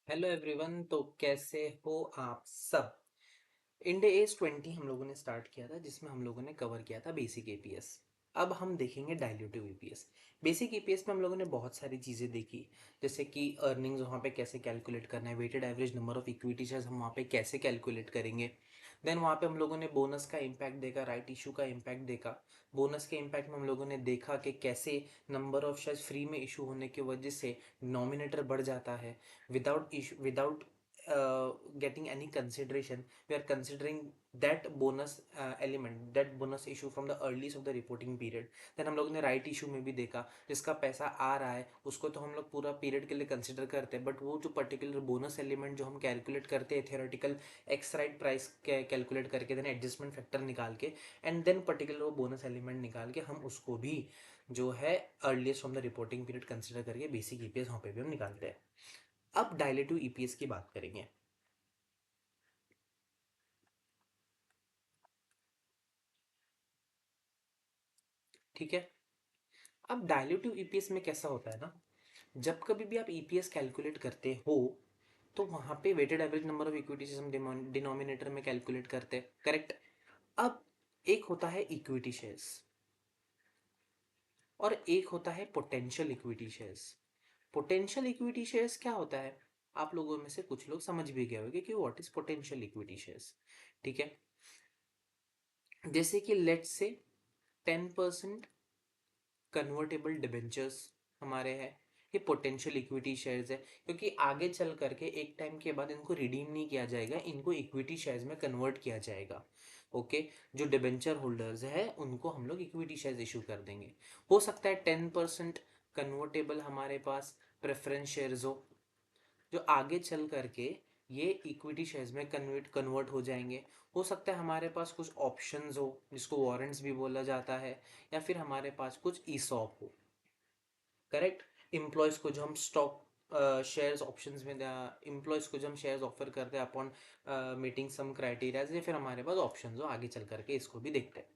Hello everyone. तो कैसे हो आप सब। इंडिया एज 20 हम लोगों ने स्टार्ट किया था, जिसमें हम लोगों ने कवर किया था बेसिक एपीएस। अब हम देखेंगे डायल्यूटिव ईपीएस। बेसिक ईपीएस में हम लोगों ने बहुत सारी चीज़ें देखी, जैसे कि अर्निंग्स वहाँ पे कैसे कैलकुलेट करना है, weighted average number of equity shares हम वहाँ पे कैसे कैलकुलेट करेंगे। देन वहाँ पे हम लोगों ने बोनस का इम्पैक्ट देखा, राइट इशू का इम्पैक्ट देखा। बोनस के इम्पैक्ट में हम लोगों ने देखा कि कैसे नंबर ऑफ शेयर्स फ्री में इशू होने की वजह से डिनोमिनेटर बढ़ जाता है। Without getting any consideration, we are considering that bonus element, that bonus issue from the earliest of the reporting period. then हम लोग ने राइट इशू में भी देखा, जिसका पैसा आ रहा है उसको तो हम लोग पूरा पीरियड के लिए कंसिडर करते हैं, बट वो जो पर्टिकुलर बोनस एलिमेंट जो हम कैलकुलेट करते हैं theoretical x right price calculate करके, देन एडजस्टमेंट फैक्टर निकाल के, एंड देन पर्टिकुलर वो बोनस एलिमेंट निकाल के हम उसको भी जो है earliest from the reporting period consider करके बेसिक ईपीएस वहाँ पे भी हम निकालते हैं। अब डायलेटिव ईपीएस की बात करेंगे। ठीक है। अब डायल्यूटिव ईपीएस में कैसा होता है ना, जब कभी भी आप ईपीएस कैलकुलेट करते हो तो वहां पे weighted average number of equities हम डिनोमिनेटर में कैलकुलेट करते हैं, करेक्ट। अब एक होता है इक्विटी शेयर्स और एक होता है potential equity shares. Potential equity shares क्या होता है, आप लोगों में से कुछ लोग समझ भी गए होंगे कि what is potential equity shares. ठीक है। जैसे कि लेट्स से 10% कन्वर्टेबल डिबेंचर्स हमारे हैं, ये पोटेंशियल इक्विटी शेयर्स है, क्योंकि आगे चल करके एक टाइम के बाद इनको रिडीम नहीं किया जाएगा, इनको इक्विटी शेयर्स में कन्वर्ट किया जाएगा। ओके। जो डिबेंचर होल्डर्स है उनको हम लोग इक्विटी शेयर्स इशू कर देंगे। हो सकता है 10% कन्वर्टेबल हमारे पास प्रेफरेंस शेयर्स हो, जो आगे चल करके ये इक्विटी शेयर्स में कन्वर्ट हो जाएंगे। हो सकता है हमारे पास कुछ ऑप्शंस हो, जिसको वारंट्स भी बोला जाता है, या फिर हमारे पास कुछ ईसॉप हो, करेक्ट। एम्प्लॉयज को जो हम स्टॉक शेयर्स ऑप्शंस में, एम्प्लॉयज को जो हम शेयर्स ऑफर करते हैं अपॉन मीटिंग सम क्राइटेरियाज, या फिर हमारे पास ऑप्शंस हो आगे चल करके, इसको भी देखते हैं।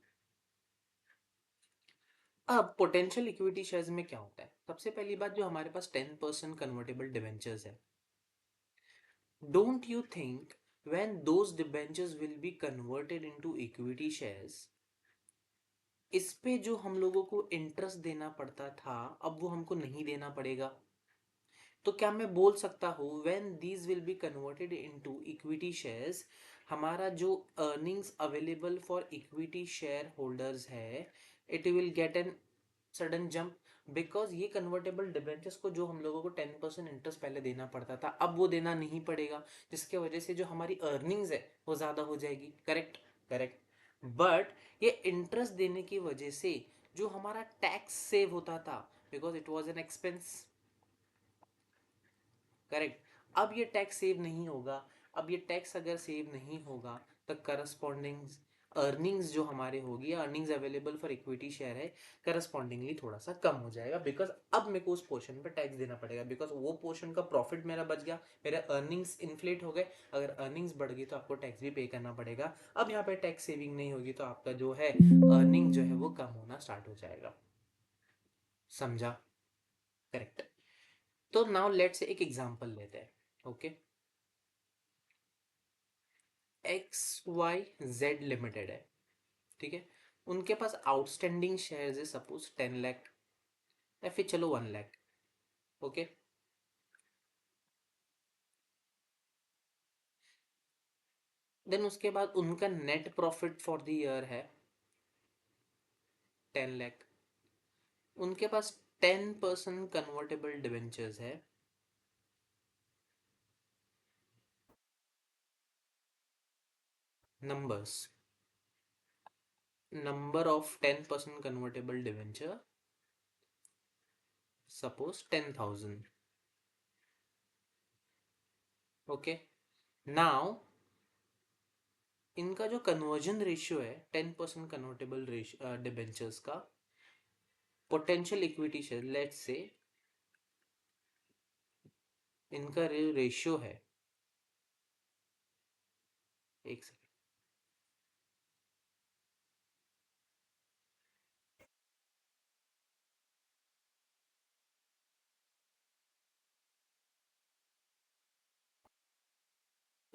अब पोटेंशियल इक्विटी शेयर्स में क्या होता है, सबसे पहली बात, जो हमारे पास 10% कन्वर्टेबल डिवेंचर्स है, don't you think when those debentures will be converted into equity shares, इस पे जो हम लोगों को इंटरेस्ट देना पड़ता था अब वो हमको नहीं देना पड़ेगा। तो क्या मैं बोल सकता हूँ when these will be converted into equity shares, हमारा जो earnings available for equity share holders है, it will get an sudden jump, because ये कन्वर्टेबल डिबेंचर्स को जो हम लोगों को 10% इंटरेस्ट पहले देना पड़ता था अब वो देना नहीं पड़ेगा, जिसके वजह से जो हमारी अर्निंग्स है वो ज़्यादा हो जाएगी, करेक्ट। करेक्ट। बट ये इंटरेस्ट देने की वजह से जो हमारा टैक्स सेव होता था, because it was an expense, correct. अब ये टैक्स सेव नहीं होगा। अब ये टैक्स अगर सेव नहीं होगा तो करस्पॉन्डिंग अर्निंग्स जो हमारे होगी, या earnings available for equity share है, करस्पॉन्डिंगली थोड़ा सा कम हो जाएगा, बिकॉज अब मेरे को उस पोर्शन पे टैक्स देना पड़ेगा, बिकॉज वो पोर्शन का प्रॉफिट मेरा बच गया, मेरे अर्निंग्स इन्फ्लेट हो गए। अगर अर्निंग्स बढ़ गई तो आपको टैक्स भी पे करना पड़ेगा। अब यहाँ पे टैक्स सेविंग नहीं होगी तो आपका जो है अर्निंग जो है वो कम होना स्टार्ट हो जाएगा। समझा। करेक्ट। तो नाउ लेट्स एक एग्जांपल लेते हैं। Okay. X Y Z limited है, ठीक है। उनके पास आउटस्टैंडिंग शेयर्स है सपोज 10 लाख, या फिर चलो 1 लाख। ओके। देन उसके बाद उनका net profit for the year है 10 लाख। उनके पास 10% कन्वर्टेबल डिवेंचर्स है, numbers, number of 10% convertible debenture suppose 10,000। Okay. Now इनका जो कन्वर्जन रेशियो है 10% कन्वर्टेबल डिबेंचर्स का potential equity share, let's say इनका रेशियो है, एक सेकंड,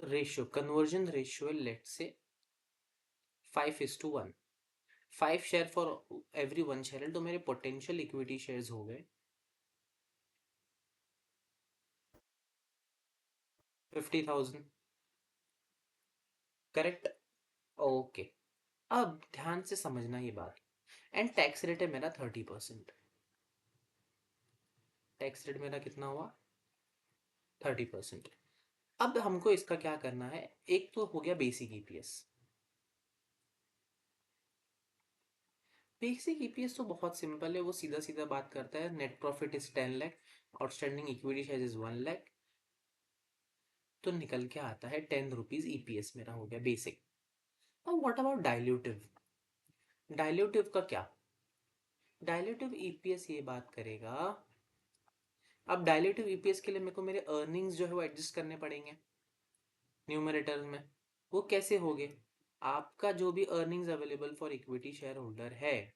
रेशियो, कन्वर्जन रेशियो है लेट से 5:1, 5 शेयर फॉर एवरी 1 शेयर, तो मेरे पोटेंशियल इक्विटी शेयर्स हो गए 50,000। करेक्ट। ओके। अब ध्यान से समझना ये बात। एंड टैक्स रेट है मेरा 30%। टैक्स रेट मेरा कितना हुआ? 30%। अब हमको इसका क्या करना है? एक तो हो गया बेसिक ईपीएस। बेसिक ईपीएस तो बहुत सिंपल है, वो सीधा सीधा बात करता है net profit is 10 lakh, outstanding equity share is 1 lakh, तो निकल के आता है 10 रुपीज ईपीएस मेरा हो गया बेसिक। अब व्हाट अबाउट डाइल्यूटिव? डाइल्यूटिव का क्या? डाइल्यूटिव ईपीएस ये बात करेगा, अब डाइल्यूटिव ईपीएस के लिए मेरे को मेरे अर्निंग्स जो है वो एडजस्ट करने पड़ेंगे न्यूमरेटर में। वो कैसे होंगे? आपका जो भी earnings available for equity share holder है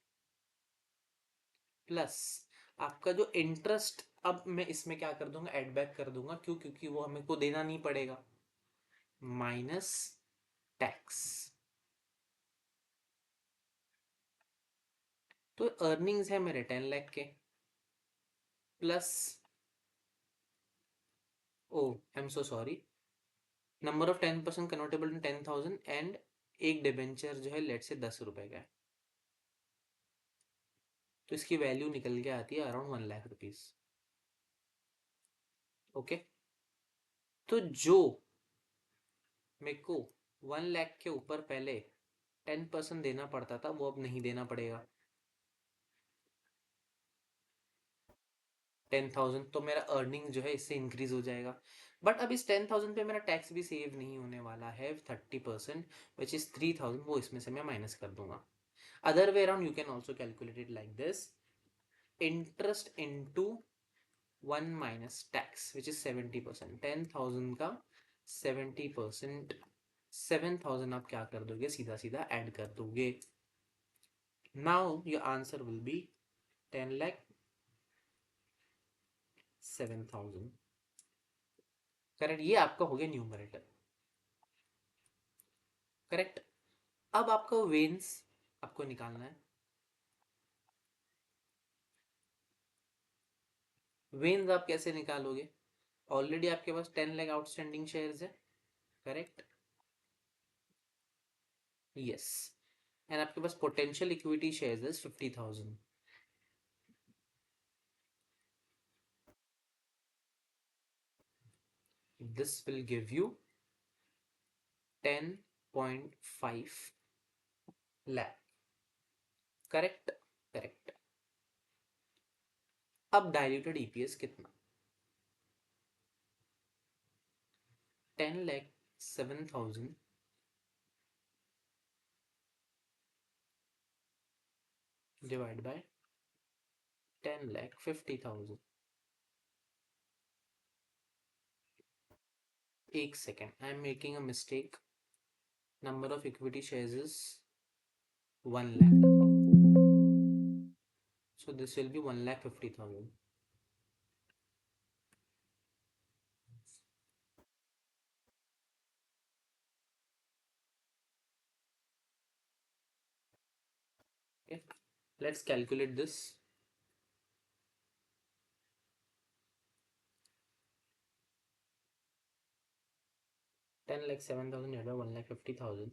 प्लस आपका जो इंटरेस्ट, अब मैं इसमें क्या कर दूंगा, एड बैक कर दूंगा। क्यों? क्योंकि वो हमें को देना नहीं पड़ेगा, माइनस टैक्स। तो अर्निंग्स है मेरे 10 लाख के plus, oh I am so sorry, number of 10% convertible in 10,000 and एक डिबेंचर जो है लेट से 10 रुपए का है, तो इसकी वैल्यू निकल के आती है अराउंड 1 लाख रुपीज। ओके। तो जो मेरे को 1 लाख के ऊपर पहले 10% देना पड़ता था वो अब नहीं देना पड़ेगा। 10,000 तो मेरा अर्निंग जो है इससे इंक्रीज हो जाएगा। बट अब इस 10,000 पे मेरा टैक्स भी सेव नहीं होने वाला है 30%, विच इज 3,000, वो इसमें से मैं माइनस कर दूंगा। Other way around you can also calculate it like this, interest into 1 - tax which is 70%। 10,000 का 70%, 7,000 आप क्या कर दोगे, सीधा सीधा ऐड कर दोगे। Now your answer will be 10,07,000। Correct, ये आपका हो गया न्यूमरेटर। करेक्ट। अब आपको वेन्स आपको निकालना है। वेन्स आप कैसे निकालोगे? ऑलरेडी आपके पास 10 लाख आउटस्टैंडिंग शेयर्स है। करेक्ट। यस। एंड आपके पास पोटेंशियल इक्विटी शेयर्स है 50,000। This will give you 10.5 lakh। Correct. Correct. अब डायल्यूटेड ईपीएस कितना? 10,07,000 डिवाइड बाय 10,50,000। एक second, I am making a mistake. Number of equity shares is 1 lakh, so this will be 1,50,000। Okay, let's calculate this। 10,07,000 divided by 1,50,000,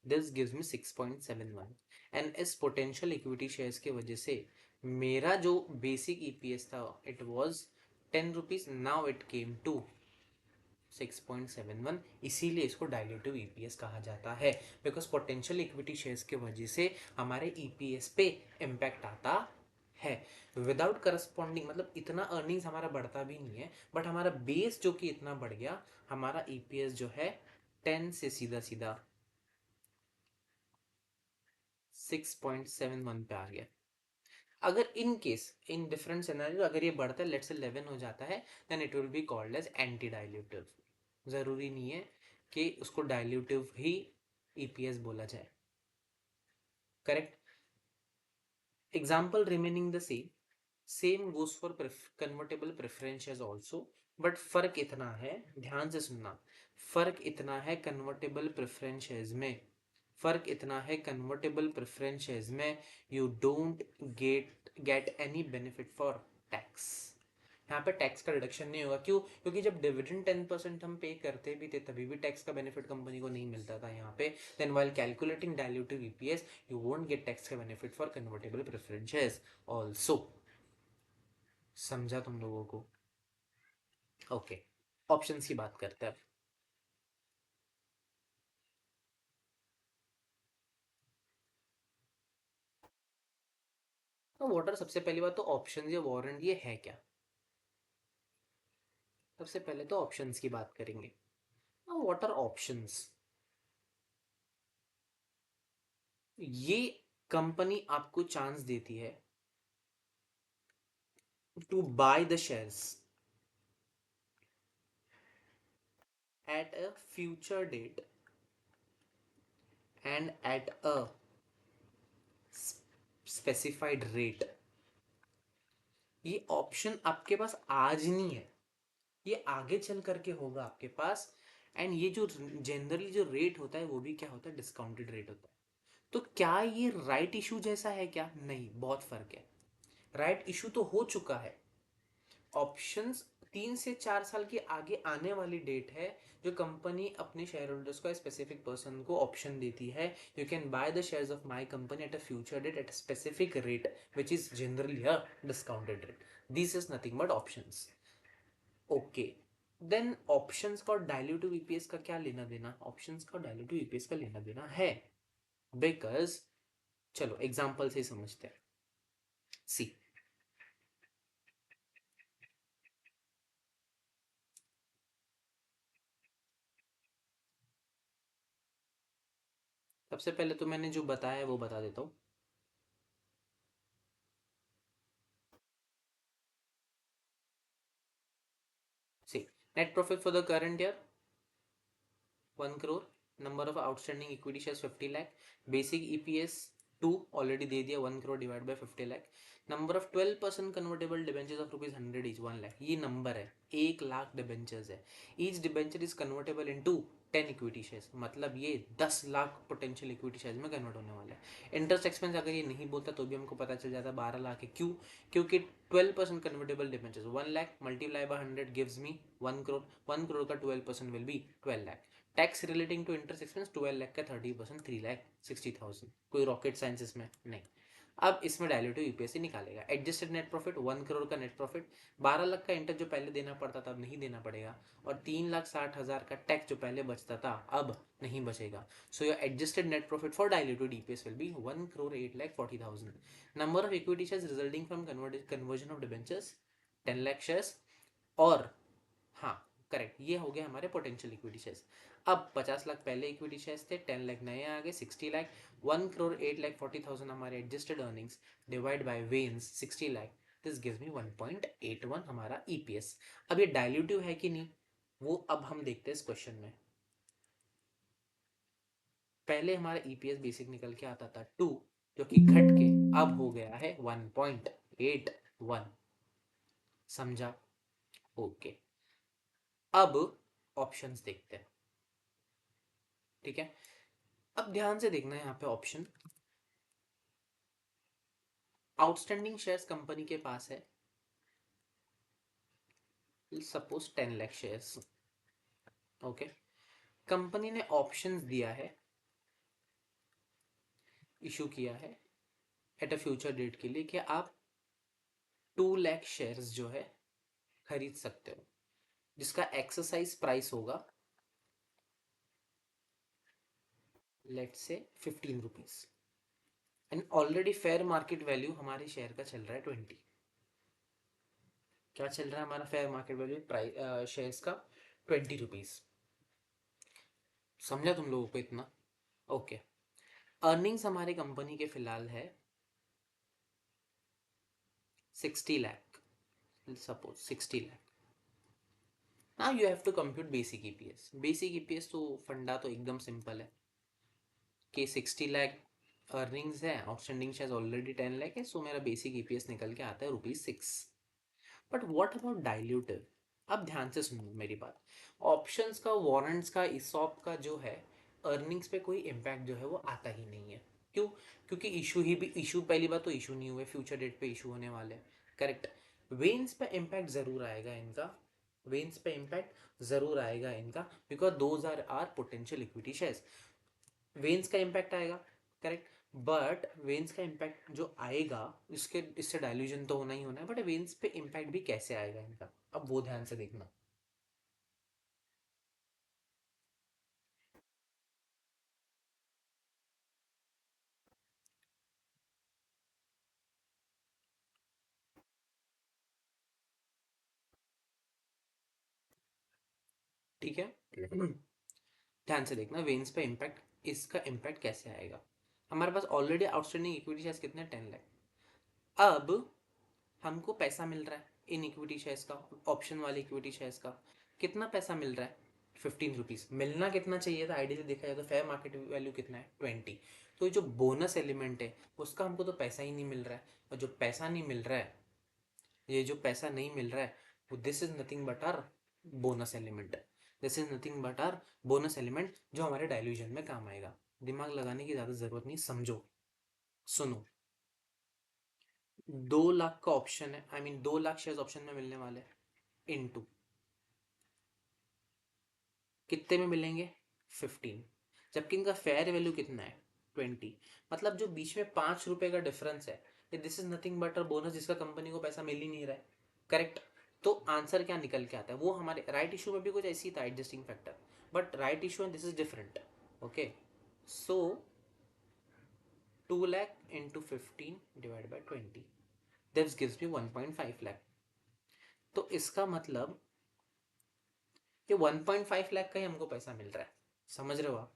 this gives me 6.71। And इस potential equity shares के वजह से मेरा जो basic EPS था it was 10 rupees, now it came to 6.71। इसीलिए इसको डायल्यूटिव EPS कहा जाता है, बिकॉज पोटेंशियल इक्विटी शेयर्स के वजह से हमारे ईपीएस पे इम्पैक्ट आता है। विदाउट करस्पॉन्डिंग मतलब इतना अर्निंग्स हमारा बढ़ता भी नहीं है, बट हमारा बेस जो कि इतना बढ़ गया, हमारा ईपीएस जो है 10 से सीधा सीधा 6.71 पे आ गया। अगर in case in different scenario अगर ये बढ़ता है लेट्स से 11 हो जाता है, then it will be called as anti dilutive. जरूरी नहीं है कि उसको डाइल्यूटिव ही ईपीएस बोला जाए। Correct. Example remaining the same, same goes for convertible preference shares also। But फर्क इतना है, ध्यान से सुनना, फर्क इतना है कन्वर्टेबल प्रेफरेंस शेयर्स में, फर्क इतना है कन्वर्टेबल प्रेफरेंस शेयर्स में you don't get any benefit for tax. यहाँ पे टैक्स का रिडक्शन नहीं होगा। क्यों? क्योंकि जब डिविडेंड 10% हम पे करते भी थे तभी भी टैक्स का बेनिफिट कंपनी को नहीं मिलता था यहाँ पे। Then while calculating dilutive EPS you won't get tax का benefit for convertible preference shares also. समझा तुम लोगों को? ओके, ऑप्शंस की बात करते हैं अब। वॉटर, सबसे पहली बात तो ऑप्शन या वारंट ये है क्या? सबसे पहले तो ऑप्शंस की बात करेंगे। What are options? ये कंपनी आपको चांस देती है to buy the shares at a future date and at a specified rate। ये ऑप्शन आपके पास आज नहीं है, ये आगे चल करके होगा आपके पास। एंड ये जो जनरली जो रेट होता है वो भी क्या होता है? डिस्काउंटेड रेट होता है। तो क्या ये राइट इशू जैसा है क्या? नहीं, बहुत फर्क है। राइट इशू तो हो चुका है। ऑप्शंस 3 से 4 साल की आगे आने वाली डेट है जो कंपनी अपने शेयर होल्डर्स को, स्पेसिफिक पर्सन को ऑप्शन देती है। You can buy the shares of my company at a future date at a specific rate which is generally a discounted rate. This is nothing but options. Okay, then options का और डायल्यूटिव EPS का क्या लेना देना? Options का और डायल्यूटिव EPS का लेना देना है बिकॉज, चलो एग्जांपल से समझते हैं। सी, सबसे पहले तो मैंने जो बताया है वो बता देता हूँ। See, net profit for the current year 1 crore, number of outstanding equity shares 50 lakh, basic EPS 2 already दे दिया, 1 crore divide by 50 lakh, number of 12% convertible debentures of ₹100 each, 1 lakh, ये नंबर है। 1 लाख डिबेंचर्स है। Each debenture is convertible into 10 equity shares, मतलब ये 10 lakh potential equity shares में convert होने वाला है। इंटरेस्ट एक्सपेंस अगर ये नहीं बोलता तो भी हमको पता चल जाता, 12 लाख है। क्यों? क्योंकि 12% convertible debentures, 1 lakh multiply by 100 gives me 1 crore, 1 crore का 12% will be 12 lakh. Tax relating to interest expense 12 lakh का 30% 3,60,000। कोई रॉकेट साइंस इसमें नहीं। अब इसमें डायल्यूटिव यूपीएस से निकालेगा। एडजस्टेड नेट प्रॉफिट 1 करोड़ का नेट प्रॉफिट, 12 लाख का इंटरेस्ट जो पहले देना पड़ता था अब नहीं देना पड़ेगा, और 3,60,000 का टैक्स जो पहले बचता था अब नहीं बचेगा। So your adjusted net profit for diluted EPS will be 1,08,40,000। Number of equity shares resulting from conversion of debentures 10 lakh shares. और हाँ, करेक्ट, ये हो गया हमारे पोटेंशियल इक्विटी शेयर्स। अब 50 लाख पहले इक्विटी शेयर्स थे, 10 लाख नए आ गए, 60 लाख, 1,08,40,000 हमारे adjusted earnings divide by veins 60 lakh, this gives me 1.81 हमारा ईपीएस। अब ये डायल्यूटिव है कि नहीं वो अब हम देखते हैं इस क्वेश्चन में। पहले हमारा ईपीएस बेसिक निकल के आता था 2, जो कि घट के अब हो गया है 1.81। समझा? ओके, अब ऑप्शंस देखते हैं। ठीक है, अब ध्यान से देखना है यहाँ पे ऑप्शन। आउटस्टैंडिंग शेयर्स कंपनी के पास है, suppose 10 lakh shares. Okay, company ने ऑप्शंस दिया है, इशू किया है एट अ फ्यूचर डेट के लिए कि आप 2 लाख शेयर्स जो है खरीद सकते हो, जिसका एक्सरसाइज प्राइस होगा let's say 15 rupees. And already fair market value हमारे शेयर का चल रहा है 20। क्या चल रहा है हमारा fair market value price shares का? 20 रुपीज। समझा तुम लोगों को इतना? ओके, अर्निंग्स हमारे कंपनी के फिलहाल है 60 lakh, suppose 60 lakh. Now you have to compute basic EPS. Basic EPS तो फंडा तो एकदम सिंपल है कि 60 लाख अर्निंग्स है, आउटस्टैंडिंग शेयर्स ऑलरेडी 10 लाख है, सो मेरा बेसिक ईपीएस निकल के आता है ₹6। But what about dilutive? अब ध्यान से सुनो मेरी बात। ऑप्शंस का, वारंट्स का, इसॉप का जो है अर्निंग्स पे कोई इम्पैक्ट जो है वो आता ही नहीं है। क्यों? क्योंकि इशू ही भी इशू, पहली बात तो इशू नहीं हुए, फ्यूचर डेट पे इशू होने वाले हैं। करेक्ट। वेन्स पे इम्पैक्ट जरूर आएगा इनका, वेन्स पे इम्पैक्ट जरूर आएगा इनका, because those are potential equity shares. वेन्स का इम्पैक्ट आएगा। करेक्ट। बट वेन्स का इम्पैक्ट जो आएगा, इसके इससे डायल्यूजन तो होना ही होना है, बट वेन्स पे इम्पैक्ट भी कैसे आएगा इनका, अब वो ध्यान से देखना। ठीक है। ध्यान से देखना, वेन्स पे इम्पैक्ट, इसका इम्पैक्ट कैसे आएगा। हमारे पास ऑलरेडी आउटस्टैंडिंग इक्विटी शेयर्स कितने, 10 लाख। अब हमको पैसा मिल रहा है इन इक्विटी शेयर्स का, ऑप्शन वाले इक्विटी शेयर्स का। कितना पैसा मिल रहा है? 15 रुपीज़। मिलना कितना चाहिए था आइडियली देखा जाए तो? फेयर मार्केट वैल्यू कितना है? 20। तो ये जो बोनस एलिमेंट है उसका हमको तो पैसा ही नहीं मिल रहा है। और जो पैसा नहीं मिल रहा है, ये जो पैसा नहीं मिल रहा है, वो this is nothing but our bonus element. This is nothing but our bonus element जो हमारे डायल्यूजन में काम आएगा। दिमाग लगाने की ज़्यादा ज़रूरत नहीं, समझो। सुनो, 2 लाख का ऑप्शन है, I mean 2 lakh share option में मिलने वाले हैं। इनटू कितने में मिलेंगे? 15। जबकि इनका फेयर वैल्यू कितना है? 20। मतलब जो बीच में 5 रुपए का डिफरेंस है, ये this is nothing but a bonus जिसका कंपनी को पैसा मिल ही नहीं रहा है। करेक्ट। तो आंसर क्या निकल के आता है? वो हमारे राइट इशू में भी कुछ ऐसी था, adjusting factor. But right issue and this is different. Okay. So 2 lakh into 15 divide by 20, this gives me 1.5 lakh. तो इसका मतलब कि 1.5 लाख का ही हमको पैसा मिल रहा है। समझ रहे हो आप?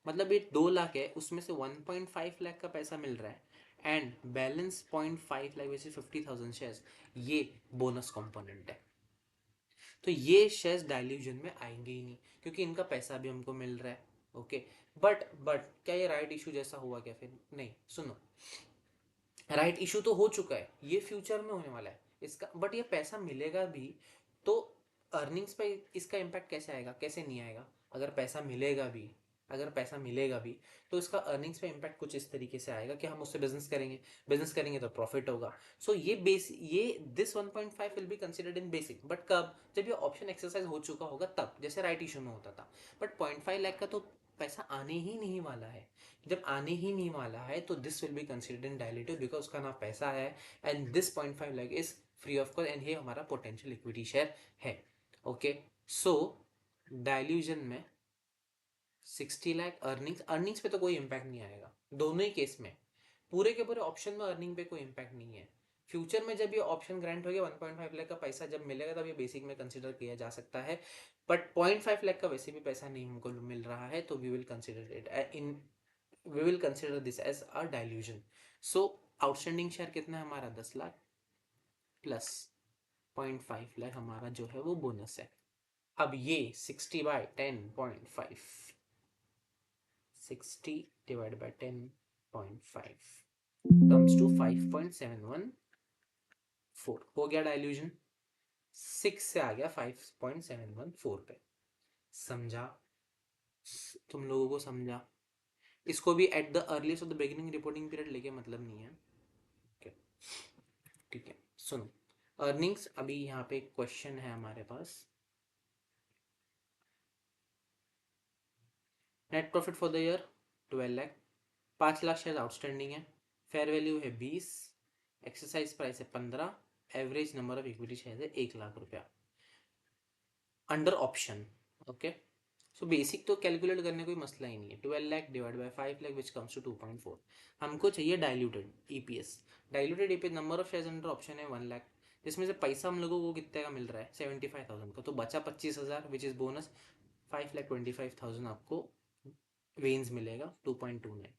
मतलब ये 2 लाख है, उसमें से 1.5 लाख का पैसा मिल रहा है, एंड बैलेंस 0.5 लाख वैसे 50,000 शेयर्स, ये बोनस कंपोनेंट है। तो ये शेयर्स डाइल्यूजन में आएंगे ही नहीं, क्योंकि इनका पैसा भी हमको मिल रहा है। ओके। बट क्या ये राइट इशू जैसा हुआ क्या? फिर नहीं, सुनो। राइट इशू तो हो चुका है, ये फ्यूचर में होने वाला है इसका, बट ये पैसा मिलेगा भी तो अर्निंग्स पे इसका इम्पैक्ट कैसे आएगा? कैसे नहीं आएगा? अगर पैसा मिलेगा भी, अगर पैसा मिलेगा भी, तो इसका अर्निंग्स पे इम्पैक्ट कुछ इस तरीके से आएगा कि हम उससे बिजनेस करेंगे, बिजनेस करेंगे तो प्रॉफिट होगा। सो ये this 1.5 will be considered in basic, but कब? जब ये ऑप्शन एक्सरसाइज हो चुका होगा तब, जैसे राइट इशू में होता था। बट 0.5 लाख का तो पैसा आने ही नहीं वाला है। जब आने ही नहीं वाला है तो this will be considered in dilutive, because उसका ना पैसा है, and this 0.5 lakh is free of cost, and ये हमारा पोटेंशियल इक्विटी शेयर है। ओके। सो डायल्यूजन में 60 लाख अर्निंग्स, अर्निंग्स पे तो कोई इम्पैक्ट नहीं आएगा दोनों ही केस में। पूरे के पूरे ऑप्शन में अर्निंग पे कोई इम्पैक्ट नहीं है। फ्यूचर में जब ये ऑप्शन ग्रांट हो गया, 1.5 लाख का पैसा जब मिलेगा तब ये बेसिक में कंसिडर किया जा सकता है। बट 0.5 लाख का वैसे भी पैसा नहीं हमको मिल रहा है, तो we will consider it in, we will consider this as a dilution. So outstanding share कितना है हमारा? 10 लाख प्लस 0.5 लाख हमारा जो है वो बोनस है। अब ये 60/10.5, 60 डिवाइड बाई 10.5 कम्स टू 5.714। हो गया डाइल्यूजन। 6 से आ गया 5.714 पे। समझा? तुम लोगों को समझा? इसको भी at the earliest of the beginning reporting period लेके मतलब नहीं है। okay, ठीक है। सुनो, अर्निंग्स, अभी यहाँ पे एक क्वेश्चन है हमारे पास। Net profit for the year 12 lakh, 5 lakh share outstanding है, फेयर वैल्यू है 20, एक्सरसाइज प्राइस है 15, average number of equity share है 1 लाख रुपया under option. Okay. So basic तो कैलकुलेट करने कोई मसला ही नहीं है। 12 lakh divide by 5 lakh which comes to 2.4। हमको चाहिए diluted EPS. Diluted EPS number of shares under option है 1 लाख, जिसमें से पैसा हम लोगों को कितने का मिल रहा है? 75,000 का। तो बचा 25,000 विच इज बोनस। 5,25,000 आपको वेन्स मिलेगा, 2.29।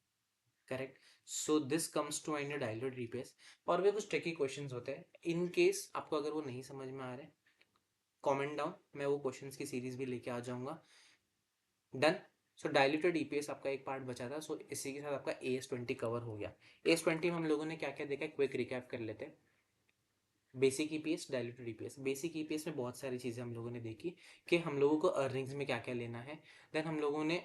Correct. So this comes to mind diluted EPS. और भी कुछ ट्रिकी क्वेश्चंस होते हैं, इन केस आपको अगर वो नहीं समझ में आ रहे, कमेंट डाउन, मैं वो क्वेश्चंस की सीरीज भी लेके आ जाऊंगा। डन। सो डायल्यूटेड ईपीएस आपका एक पार्ट बचा था। सो इसी के साथ आपका AS20 कवर हो गया। AS20 में हम लोगों ने क्या क्या देखा, क्विक रिकैप कर लेते हैं। Basic EPS, diluted EPS. Basic EPS में बहुत सारी चीज़ें हम लोगों ने देखी कि हम लोगों को अर्निंग्स में क्या क्या लेना है। देन हम लोगों ने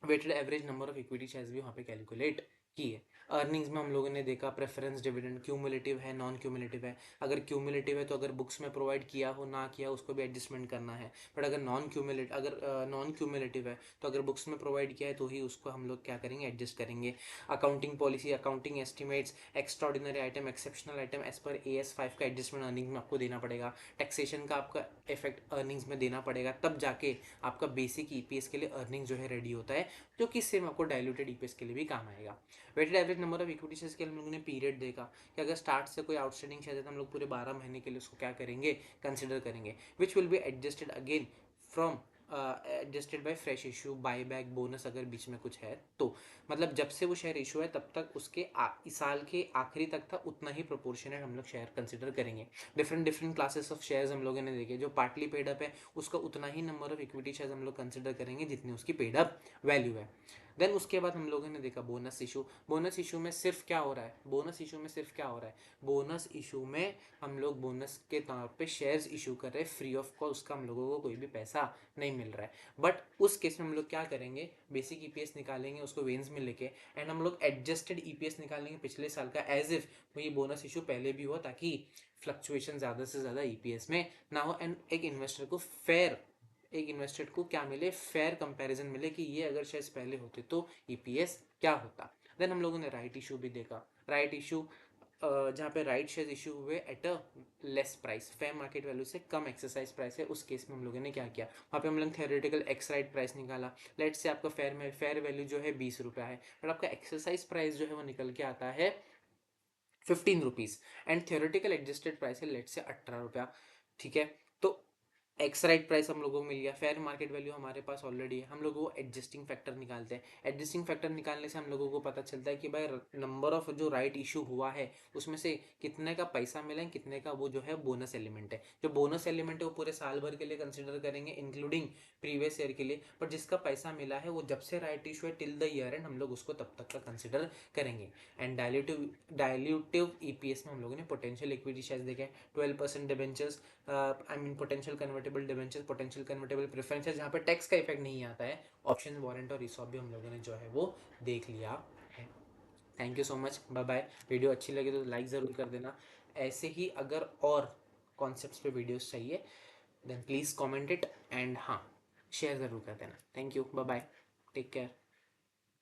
weighted average number of equity shares भी वहाँ पे कैलकुलेट किए। अर्निंग्स में हम लोगों ने देखा प्रेफरेंस डिविडेंड क्यूमुलेटिव है नॉन क्यूमुलेटिव है। अगर क्यूमुलेटिव है तो अगर बुक्स में प्रोवाइड किया हो ना किया उसको भी एडजस्टमेंट करना है। बट अगर नॉन क्यूमुलेटिव है तो अगर बुक्स में प्रोवाइड किया है तो ही उसको हम लोग क्या करेंगे, एडजस्ट करेंगे। Accounting policy, accounting estimates, extraordinary item, exceptional item as per AS5 का एडजस्टमेंट अर्निंग में आपको देना पड़ेगा। टैक्सेशन का आपका इफेक्ट अर्निंग्स में देना पड़ेगा, तब जाके आपका बेसिक ईपीएस के लिए अर्निंग जो है रेडी होता है, जो कि सेम आपको डायलूटेड ईपीएस के लिए भी काम आएगा। Weighted average number of equity shares के लिए हम लोगों ने पीरियड देखा कि अगर स्टार्ट से कोई आउटस्टैंडिंग शेयर है तो हम लोग पूरे 12 महीने के लिए उसको क्या करेंगे, कंसिडर करेंगे, which will be adjusted again from adjusted by fresh issue, buy back, bonus अगर बीच में कुछ है तो। मतलब जब से वो शेयर इशू है तब तक उसके इस साल के आखिरी तक था उतना ही प्रोपोर्शनेट हम लोग शेयर कंसिडर करेंगे। Different different classes of shares हम लोगों ने देखे। जो पार्टली पेड अप है उसका उतना ही नंबर ऑफ इक्विटी शेयर्स हम लोग कंसिडर करेंगे जितनी उसकी पेड अप वैल्यू है। देन उसके बाद हम लोगों ने देखा बोनस इशू। बोनस इशू में सिर्फ क्या हो रहा है, बोनस इशू में हम लोग बोनस के तौर पे शेयर्स इशू कर रहे हैं फ्री ऑफ कॉस्ट, उसका हम लोगों को कोई भी पैसा नहीं मिल रहा है। बट उस केस में हम लोग क्या करेंगे, बेसिक ईपीएस निकालेंगे उसको वेन्स में लेके, एंड हम लोग एडजस्टेड ईपीएस निकालेंगे पिछले साल का, एज इफ ये बोनस इशू पहले भी हुआ, ताकि फ्लक्चुएशन ज़्यादा से ज़्यादा ईपीएस में ना हो, एंड एक इन्वेस्टर को क्या मिले, फेयर कंपैरिजन मिले कि ये अगर शेयर्स पहले होते तो ईपीएस क्या होता। देन हम लोगों ने राइट इशू भी देखा। राइट इशू जहाँ पे राइट शेयर इशू हुए at a less price, fair market value से कम एक्सरसाइज प्राइस है, उस केस में हम लोगों ने क्या किया, वहाँ पे हम लोग थ्योरेटिकल एक्स राइट प्राइस निकाला। लेट से आपका फेयर वैल्यू जो है 20 रुपया है, बट आपका एक्सरसाइज प्राइस जो है वो निकल के आता है 15 rupees, and theoretical adjusted price है लेट से 18 रुपया। ठीक है, तो एक्स राइट प्राइस हम लोगों को मिल गया, फेयर मार्केट वैल्यू हमारे पास ऑलरेडी है। हम लोग वो एडजस्टिंग फैक्टर निकालते हैं। एडजस्टिंग फैक्टर निकालने से हम लोगों को पता चलता है कि भाई नंबर ऑफ जो राइट इशू हुआ है उसमें से कितने का पैसा मिला है, कितने का वो जो है बोनस एलिमेंट है। जो बोनस एलिमेंट है वो पूरे साल भर के लिए कंसिडर करेंगे इंक्लूडिंग प्रीवियस ईयर के लिए, पर जिसका पैसा मिला है वो जब से राइट इशू है टिल द ईयर एंड हम लोग उसको तब तक का कंसिडर करेंगे। एंड डायल्यूटिव ईपीएस में हम लोगों ने पोटेंशियल इक्विटी शेयर्स देखे, 12% debentures, I mean potential convertible debentures, potential convertible preferences, जहाँ पे टैक्स का इफेक्ट नहीं आता है। ऑप्शन, वारंट और रिसॉप भी हम लोगों ने जो है वो देख लिया है। Thank you so much, bye bye. Video अच्छी लगी तो लाइक ज़रूर कर देना। ऐसे ही अगर और कॉन्सेप्ट्स पे वीडियोस चाहिए then please comment it, and हाँ शेयर ज़रूर कर देना। Thank you, bye bye, take care.